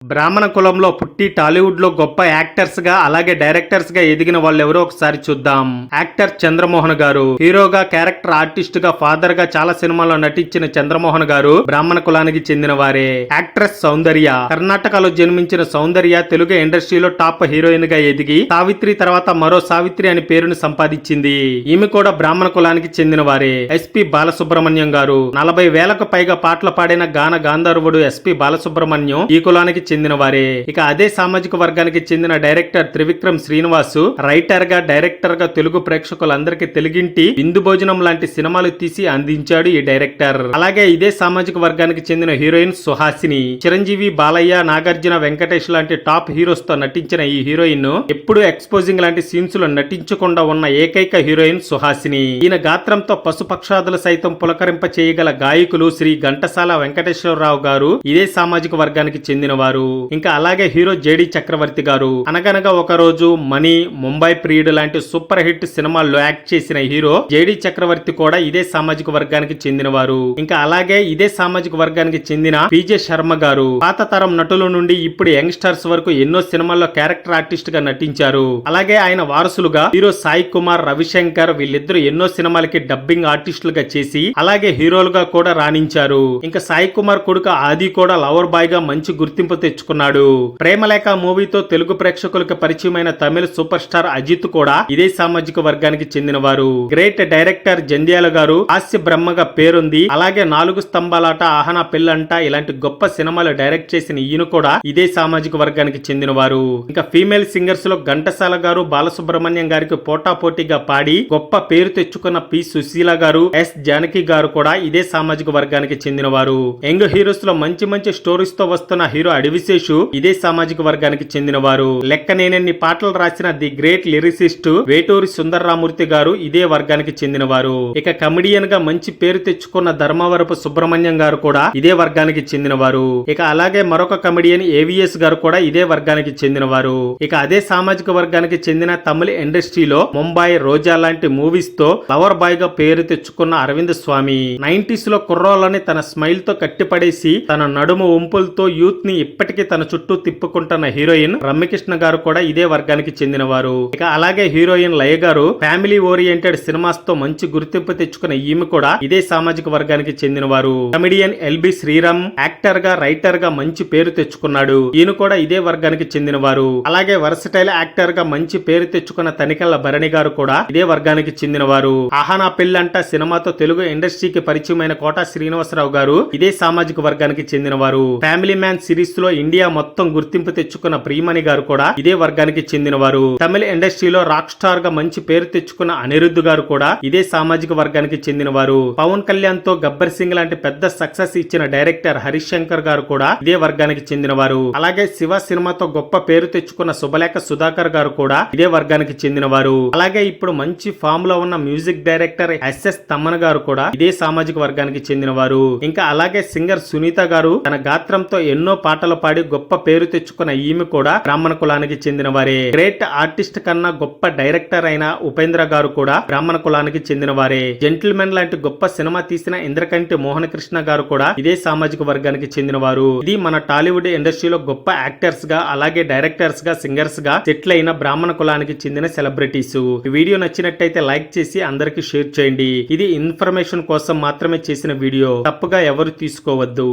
బ్రాహ్మణ కులంలో పుట్టి టాలీవుడ్ లో గొప్ప యాక్టర్స్ గా అలాగే డైరెక్టర్స్ గా ఎదిగిన వాళ్ళు ఎవరో ఒకసారి చూద్దాం. యాక్టర్ చంద్రమోహన్ గారు హీరోగా, క్యారెక్టర్ ఆర్టిస్ట్ గా, ఫాదర్ గా చాలా సినిమాల్లో నటించిన చంద్రమోహన్ గారు బ్రాహ్మణ కులానికి చెందిన వారే. యాక్ట్రెస్ సౌందర్య, కర్ణాటకలో జన్మించిన సౌందర్య తెలుగు ఇండస్ట్రీలో టాప్ హీరోయిన్ గా ఎదిగి సావిత్రి తర్వాత మరో సావిత్రి అని పేరును సంపాదించింది. ఈమె కూడా బ్రాహ్మణ కులానికి చెందిన వారే. ఎస్పి బాలసుబ్రహ్మణ్యం గారు 40,000కు పైగా పాటలు పాడిన గాన గాంధర్వుడు ఎస్పి బాలసుబ్రహ్మణ్యం ఈ కులానికి చెందిన వారే. ఇక అదే సామాజిక వర్గానికి చెందిన డైరెక్టర్ త్రివిక్రమ్ శ్రీనివాసు రైటర్ గా, డైరెక్టర్ గా తెలుగు ప్రేక్షకులందరికీ తెలుగింటి విందు భోజనం లాంటి సినిమాలు తీసి అందించాడు ఈ డైరెక్టర్. అలాగే ఇదే సామాజిక వర్గానికి చెందిన హీరోయిన్ సుహాసిని. చిరంజీవి, బాలయ్య, నాగార్జున, వెంకటేష్ లాంటి టాప్ హీరోస్ తో నటించిన ఈ హీరోయిన్ ఎప్పుడు ఎక్స్పోజింగ్ లాంటి సీన్స్ లో నటించకుండా ఉన్న ఏకైక హీరోయిన్ సుహాసిని. ఈయన గాత్రంతో పశుపక్షాదులు సైతం పులకరింప చేయగల గాయకులు శ్రీ ఘంటసాల వెంకటేశ్వరరావు గారు ఇదే సామాజిక వర్గానికి చెందిన వారు. ఇంకా అలాగే హీరో జేడి చక్రవర్తి గారు అనగనగా ఒక రోజు, మనీ, ముంబై ప్రియుడు లాంటి సూపర్ హిట్ సినిమాల్లో యాక్ట్ చేసిన హీరో జేడి చక్రవర్తి కూడా ఇదే సామాజిక వర్గానికి చెందిన వారు. ఇంకా అలాగే ఇదే సామాజిక వర్గానికి చెందిన పిజే శర్మ గారు పాత తరం నటుల నుండి ఇప్పుడు యంగ్స్టర్స్ వరకు ఎన్నో సినిమాల్లో క్యారెక్టర్ ఆర్టిస్ట్ గా నటించారు. అలాగే ఆయన వారసులుగా హీరో సాయి కుమార్, రవిశంకర్ వీళ్ళిద్దరూ ఎన్నో సినిమాలకి డబ్బింగ్ ఆర్టిస్టులుగా చేసి అలాగే హీరోలుగా కూడా రాణించారు. ఇంకా సాయి కుమార్ కొడుకు ఆది కూడా లవర్ బాయ్ గా మంచి గుర్తింపు తెచ్చుకున్నాడు. ప్రేమలేఖ మూవీతో తెలుగు ప్రేక్షకులకు పరిచయమైన తమిళ సూపర్ స్టార్ అజిత్ కూడా ఇదే సామాజిక వర్గానికి చెందిన వారు. గ్రేట్ డైరెక్టర్ జంధ్యాల గారు హాస్య బ్రహ్మగా పేరుంది. అలాగే 4 స్తంభాలాట, ఆహనా పెళ్ళంట ఇలాంటి గొప్ప సినిమాలు డైరెక్ట్ చేసిన ఈయన కూడా ఇదే సామాజిక వర్గానికి చెందిన వారు. ఇంకా ఫీమేల్ సింగర్స్ లో ఘంటసాల గారు, బాలసుబ్రహ్మణ్యం గారికి పోటాపోటీగా పాడి గొప్ప పేరు తెచ్చుకున్న పి సుశీల గారు, ఎస్ జానకి గారు కూడా ఇదే సామాజిక వర్గానికి చెందిన వారు. యంగ్ హీరోస్ లో మంచి మంచి స్టోరీస్ తో వస్తున్న హీరో అడివిశేషు ఇదే సామాజిక వర్గానికి చెందిన వారు. లెక్కనేనన్ని పాటలు రాసిన the great lyricist Veturi Sundararamamurthy గారు ఇదే వర్గానికి చెందిన వారు. ఇక కమెడియన్ గా మంచి పేరు తెచ్చుకున్న ధర్మవరపు సుబ్రహ్మణ్యం గారు కూడా ఇదే వర్గానికి చెందిన వారు. ఇక అలాగే మరొక కమెడియన్ ఏవిఎస్ గారు కూడా ఇదే వర్గానికి చెందిన వారు. ఇక అదే సామాజిక వర్గానికి చెందిన తమిళ ఇండస్ట్రీలో ముంబై, రోజా లాంటి మూవీస్ తో లవర్ బాయ్ గా పేరు తెచ్చుకున్న అరవింద్ స్వామి 90s లో కుర్రోళ్ళని తన స్మైల్ తో కట్టిపడేసి తన నడుము వంపులతో యూత్ ని ఇప్పటికీ తన చుట్టూ తిప్పుకుంటున్న హీరోయిన్ రమ్యకృష్ణ గారు కూడా ఇదే వర్గానికి చెందిన వారు. ఇక అలాగే హీరోయిన్ లయ గారు ఫ్యామిలీ ఓరియంటెడ్ సినిమాస్ తో మంచి గుర్తింపు తెచ్చుకున్న ఈమె కూడా ఇదే సామాజిక వర్గానికి చెందిన వారు. కమెడియన్ ఎల్బి శ్రీరామ్ యాక్టర్ గా, రైటర్ గా మంచి పేరు తెచ్చుకున్నాడు. ఈయన కూడా ఇదే వర్గానికి చెందిన వారు. అలాగే వర్సటైల్ యాక్టర్ గా మంచి పేరు తెచ్చుకున్న తనికెళ్ల భరణి గారు కూడా ఇదే వర్గానికి చెందిన వారు. ఆహనా పెళ్ళంట సినిమాతో తెలుగు ఇండస్ట్రీకి పరిచయమైన కోట శ్రీనివాసరావు గారు ఇదే సామాజిక వర్గానికి చెందిన వారు. ఫ్యామిలీ మ్యాన్ సిరీస్ లో ఇండియా మొత్తం గుర్తింపు తెచ్చుకున్న ప్రియమణి గారు కూడా ఇదే వర్గానికి చెందిన వారు. తమిళ ఇండస్ట్రీలో రాక్ స్టార్ గా మంచి పేరు తెచ్చుకున్న అనిరుద్ధ్ గారు కూడా ఇదే సామాజిక వర్గానికి చెందిన వారు. పవన్ కళ్యాణ్ తో గబ్బర్ సింగ్ లాంటి పెద్ద సక్సెస్ ఇచ్చిన డైరెక్టర్ హరీష్ శంకర్ గారు కూడా ఇదే వర్గానికి చెందిన వారు. అలాగే శివ సినిమాతో గొప్ప పేరు తెచ్చుకున్న శుభలేఖ సుధాకర్ గారు కూడా ఇదే వర్గానికి చెందిన వారు. అలాగే ఇప్పుడు మంచి ఫామ్ లో ఉన్న మ్యూజిక్ డైరెక్టర్ ఎస్ఎస్ తమ్మన్ గారు కూడా ఇదే సామాజిక వర్గానికి చెందిన వారు. ఇంకా అలాగే సింగర్ సునీత గారు తన గాత్రంతో ఎన్నో పాటలు పాడి గొప్ప పేరు తెచ్చుకున్న ఈమె కూడా బ్రాహ్మణ కులానికి చెందిన వారే. గ్రేట్ ఆర్టిస్ట్ కన్నా గొప్ప డైరెక్టర్ అయిన ఉపేంద్ర గారు కూడా బ్రాహ్మణ కులానికి చెందిన వారే. జెంటిల్మెన్ లాంటి గొప్ప సినిమా తీసిన ఇంద్రకంటి మోహన కృష్ణ గారు కూడా ఇదే సామాజిక వర్గానికి చెందిన వారు. ఇది మన టాలీవుడ్ ఇండస్ట్రీలో గొప్ప యాక్టర్స్ గా, అలాగే డైరెక్టర్స్ గా, సింగర్స్ గా సెటిల్ అయిన బ్రాహ్మణ కులానికి చెందిన సెలబ్రిటీస్. ఈ వీడియో నచ్చినట్టయితే లైక్ చేసి అందరికి షేర్ చేయండి. ఇది ఇన్ఫర్మేషన్ కోసం మాత్రమే చేసిన వీడియో, తప్పుగా ఎవరు తీసుకోవద్దు.